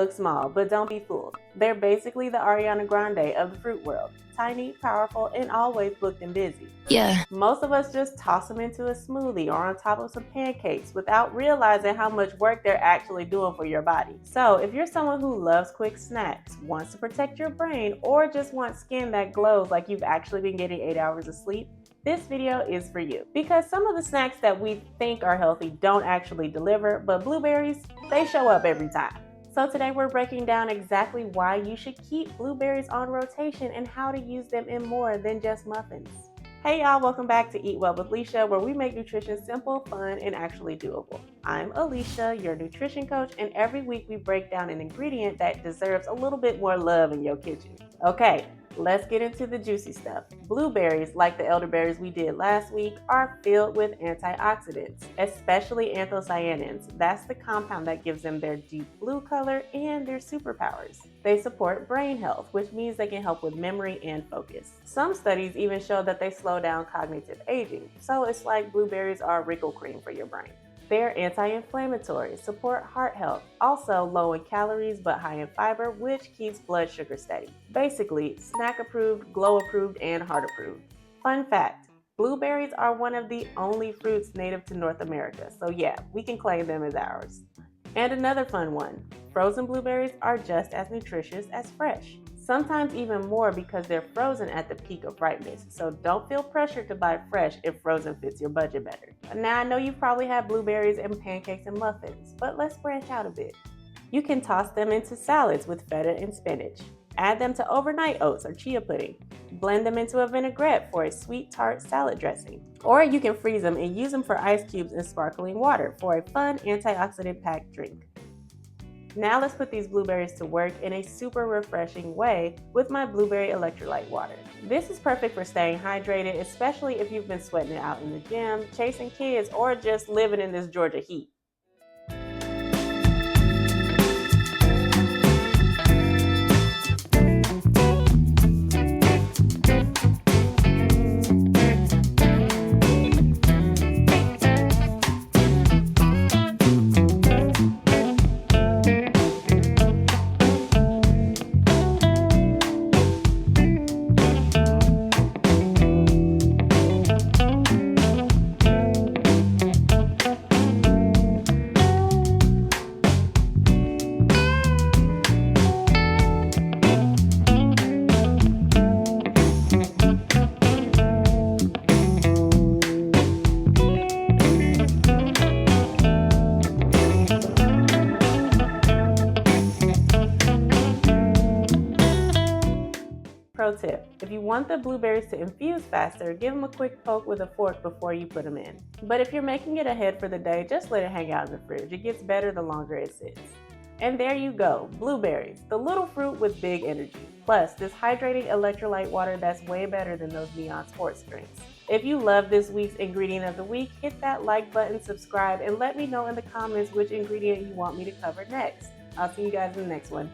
look small, but don't be fooled. They're basically the Ariana Grande of the fruit world. Tiny, powerful, and always booked and busy. Yeah. Most of us just toss them into a smoothie or on top of some pancakes without realizing how much work they're actually doing for your body. So if you're someone who loves quick snacks, wants to protect your brain, or just wants skin that glows like you've actually been getting 8 hours of sleep, this video is for you. Because some of the snacks that we think are healthy don't actually deliver, but blueberries, they show up every time. So today we're breaking down exactly why you should keep blueberries on rotation and how to use them in more than just muffins. Hey y'all, welcome back to Eat Well with Lisha, where we make nutrition simple, fun, and actually doable. I'm Alicia, your nutrition coach, and every week we break down an ingredient that deserves a little bit more love in your kitchen. Okay, let's get into the juicy stuff. Blueberries, like the elderberries we did last week, are filled with antioxidants, especially anthocyanins. That's the compound that gives them their deep blue color and their superpowers. They support brain health, which means they can help with memory and focus. Some studies even show that they slow down cognitive aging, so it's like blueberries are wrinkle cream for your brain. They're anti-inflammatory, support heart health, also low in calories but high in fiber, which keeps blood sugar steady. Basically, snack approved, glow approved, and heart approved. Fun fact, blueberries are one of the only fruits native to North America, so yeah, we can claim them as ours. And another fun one, frozen blueberries are just as nutritious as fresh. Sometimes even more because they're frozen at the peak of ripeness, so don't feel pressured to buy fresh if frozen fits your budget better. Now I know you've probably had blueberries in pancakes and muffins, but let's branch out a bit. You can toss them into salads with feta and spinach. Add them to overnight oats or chia pudding. Blend them into a vinaigrette for a sweet tart salad dressing. Or you can freeze them and use them for ice cubes and sparkling water for a fun antioxidant-packed drink. Now let's put these blueberries to work in a super refreshing way with my Blueberry Electrolyte Water. This is perfect for staying hydrated, especially if you've been sweating it out in the gym, chasing kids, or just living in this Georgia heat. Pro tip, if you want the blueberries to infuse faster, give them a quick poke with a fork before you put them in. But if you're making it ahead for the day, just let it hang out in the fridge. It gets better the longer it sits. And there you go, blueberries, the little fruit with big energy. Plus, this hydrating electrolyte water that's way better than those neon sports drinks. If you love this week's ingredient of the week, hit that like button, subscribe, and let me know in the comments which ingredient you want me to cover next. I'll see you guys in the next one.